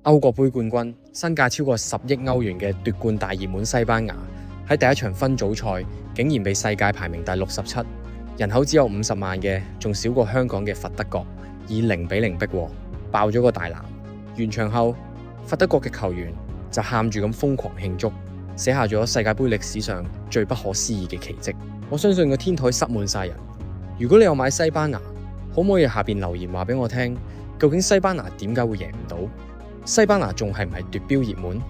歐國杯冠軍，身價超過10億歐元嘅奪冠大熱門西班牙，喺第一場分組賽竟然被世界排名第67，人口只有50萬嘅，仲少過香港嘅佛得角，以0-0逼和，爆咗個大冷。完場後，佛得角嘅球員就喊住咁瘋狂慶祝，寫下咗世界盃歷史上最不可思議嘅奇蹟。我相信個天台塞滿晒人。如果你有買西班牙，可唔可以下邊留言話俾我聽，究竟西班牙點解會贏唔到？西班牙仲係唔係奪標熱門？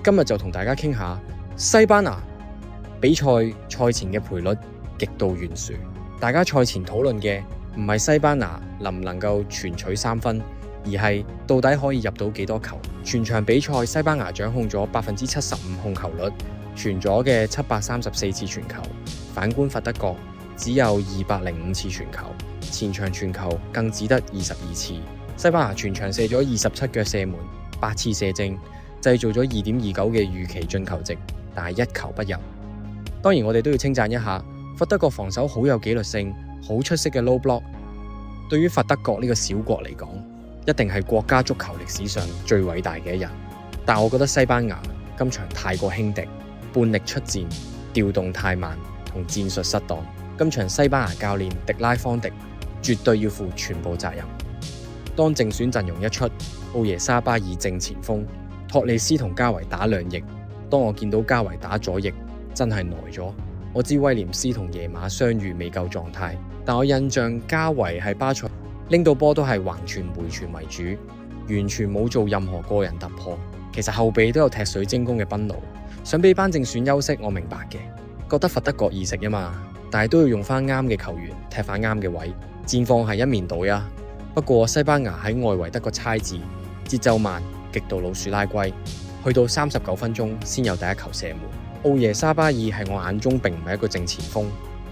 今日就同大家傾下西班牙比賽前嘅賠率極度懸殊。大家賽前討論嘅唔係西班牙能唔能夠全取3分，而係到底可以入到幾多球。全場比賽西班牙掌控咗75%控球率，傳咗嘅734次傳球，反觀佛得角只有205次傳球，前場傳球更只得22次。西班牙全場射咗27腳射門，8次射正，製造咗2.29嘅預期進球值，但係1球不入。當然我哋都要稱讚一下佛得角防守好有紀律性，好出色嘅 low block。對於佛得角呢個小國嚟講，一定係國家足球歷史上最偉大嘅一日。但我覺得西班牙今場太過輕敵，半力出戰，調動太慢，同戰術失當。今場西班牙教練迪拉方迪絕對要負全部責任。當正選陣容一出，奧耶沙巴爾正前鋒，托利斯同加維打兩翼。當我見到加維打左翼，真係呆咗。我知威廉斯同耶馬相遇未夠狀態，但我印象加維喺巴塞拎到波都係橫傳回傳為主，完全冇做任何個人突破。其實後備都有踢水晶宮嘅賓奴，想俾班正選休息，我明白嘅。覺得佛得角易食啊嘛，但係都要用翻啱嘅球員踢翻啱嘅位，戰況係一面倒啊。不過西班牙喺外圍得個猜字，節奏慢，極度老鼠拉龜，去到39分鐘先有第一球射門。奧耶沙巴爾係我眼中並唔係一個正前鋒，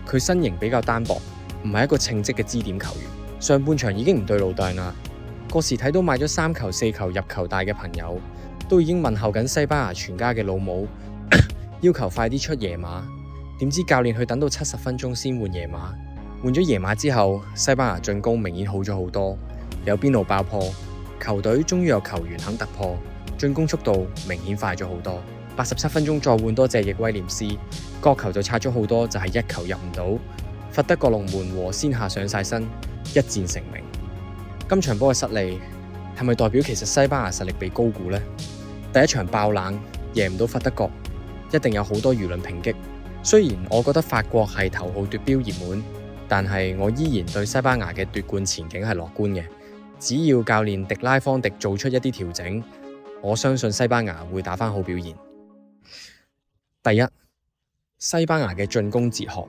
佢身形比較單薄，唔係一個稱職嘅支點球員。上半場已經唔對路檔啦，嗰時睇到買咗3球4球入球大嘅朋友，都已經問候緊西班牙全家嘅老母，要求快啲出耶馬。點知教練去等到70分鐘先換耶馬。換咗耶馬之後，西班牙進攻明顯好咗好多，有邊路爆破，球隊終於有球員肯突破，進攻速度明顯快咗好多。87分鐘再換多隻翼威廉斯，角球就差咗好多，就係1球入唔到。佛得角龍門和先下上晒身，一戰成名。今場波嘅失利係咪代表其實西班牙實力被高估呢？第一場爆冷贏唔到佛得角，一定有好多輿論抨擊。雖然我覺得法國係頭號奪標熱門，但係我依然對西班牙嘅奪冠前景係樂觀嘅。只要教練迪拉方迪做出一啲調整，我相信西班牙會打返好表現。第一，西班牙嘅進攻哲學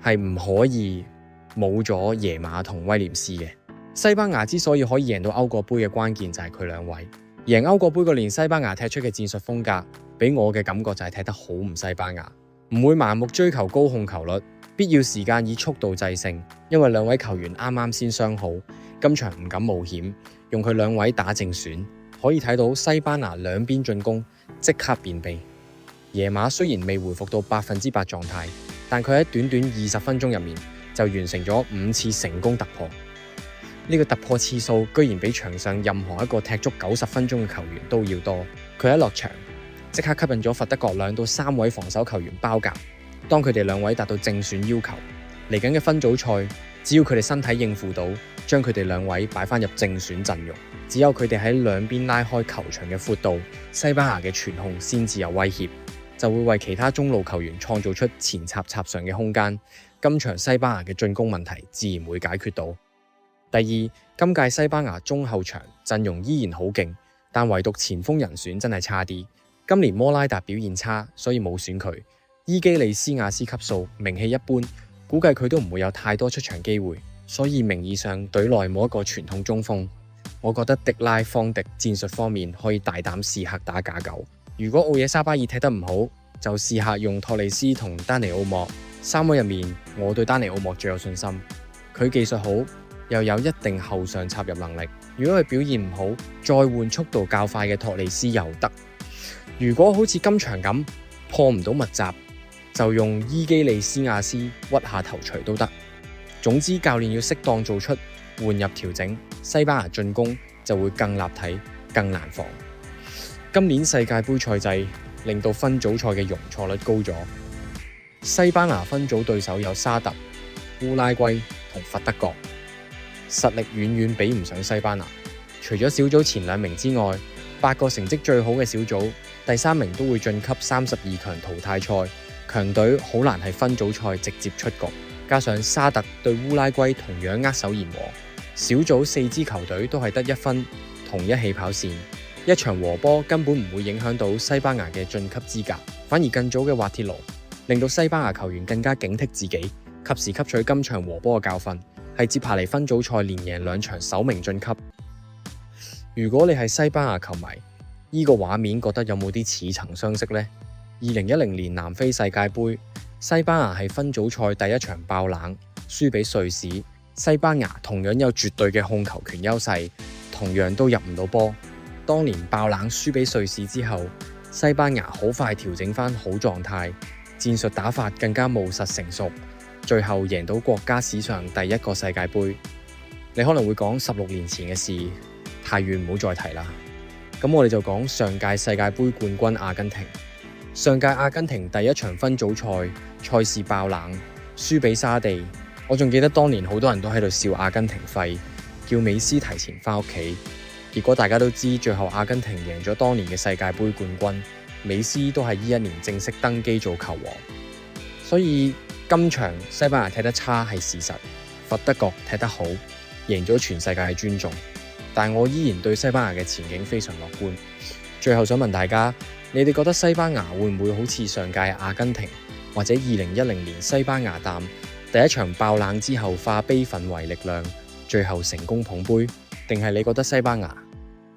係唔可以冇咗耶馬同威廉斯嘅。西班牙之所以可以贏到歐國杯嘅關鍵就係佢兩位。贏歐國杯嗰年，西班牙踢出嘅戰術風格，俾我嘅感覺就係踢得好唔西班牙，唔會盲目追求高控球率，必要時間以速度制勝。因為兩位球員啱啱先傷好，今場唔敢冒險，用佢兩位打正選。可以睇到西班牙兩邊進攻即刻便秘。耶馬雖然未回復到100%狀態，但佢喺短短20分鐘入面就完成咗5次成功突破。呢個突破次數居然比場上任何一個踢足90分鐘嘅球員都要多。佢一落場即刻吸引咗佛得角2到3位防守球員包夾。當佢哋兩位達到正選要求，嚟緊嘅分組賽，只要佢哋身體應付到，將佢哋兩位擺翻入正選陣容，只有佢哋喺兩邊拉開球場嘅闊度，西班牙嘅傳控先至有威脅，就會為其他中路球員創造出前插上嘅空間。今場西班牙嘅進攻問題自然會解決到。第二，今屆西班牙中後場陣容依然好勁，但唯獨前鋒人選真係差啲。今年摩拉達表現差，所以冇選佢。伊基利斯亞斯級數名氣一般，估計佢都唔會有太多出場機會，所以名義上隊內冇一個傳統中鋒。我覺得迪拉方迪戰術方面可以大膽試下打假九。如果奧耶沙巴爾踢得唔好，就試下用托利斯同丹尼奧莫。3位入面，我對丹尼奧莫最有信心。佢技術好，又有一定後上插入能力。如果佢表現唔好，再換速度較快嘅托利斯又得。如果好似今場咁破唔到密集，就用伊基利斯亞斯屈下頭錘都得。總之教練要適當做出換入調整，西班牙進攻就會更立體、更難防。今年世界盃賽制令到分組賽嘅容錯率高咗。西班牙分組對手有沙特、烏拉圭同佛得角，實力遠遠比唔上西班牙。除咗小組前2名之外，8個成績最好嘅小組第3名都會晉級32強淘汰賽，強隊好難喺分組賽直接出局。加上沙特對烏拉圭同樣握手言和，小組4支球隊都係得1分，同一起跑線，一場和波根本唔會影響到西班牙嘅晉級資格，反而更早嘅滑鐵盧令到西班牙球員更加警惕自己，及時吸取今場和波嘅教訓，係接下嚟分組賽連贏2場首名晉級。如果你係西班牙球迷，呢個畫面覺得有冇啲似曾相識呢？2010年南非世界盃，西班牙係分組賽第1場爆冷，輸俾瑞士。西班牙同樣有絕對嘅控球權優勢，同樣都入唔到波。當年爆冷輸俾瑞士之後，西班牙好快調整返好狀態，戰術打法更加務實成熟，最後贏到國家史上第1個世界盃。你可能會講16年前嘅事，太遠唔好再提啦。咁我哋就講上屆世界盃冠軍阿根廷。上屆阿根廷第1場分組賽事爆冷，輸俾沙地。我仲記得當年好多人都喺度笑阿根廷廢，叫美斯提前返屋企。結果大家都知，最後阿根廷贏咗當年嘅世界盃冠軍，美斯都係呢一年正式登基做球王。所以今場西班牙踢得差係事實，佛得角踢得好，贏咗全世界嘅尊重。但我依然對西班牙嘅前景非常樂觀。最後想問大家，你哋覺得西班牙會唔會好似上屆阿根廷或者2010年西班牙淡第1場爆冷之後化悲憤為力量，最後成功捧杯？定係你覺得西班牙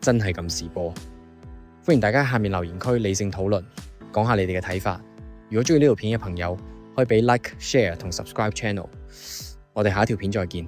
真係咁蝕波？歡迎大家喺下面留言區理性討論，講下你哋嘅睇法。如果中意呢條片嘅朋友，可以俾 like、share 同 subscribe channel。我哋下一條片再見。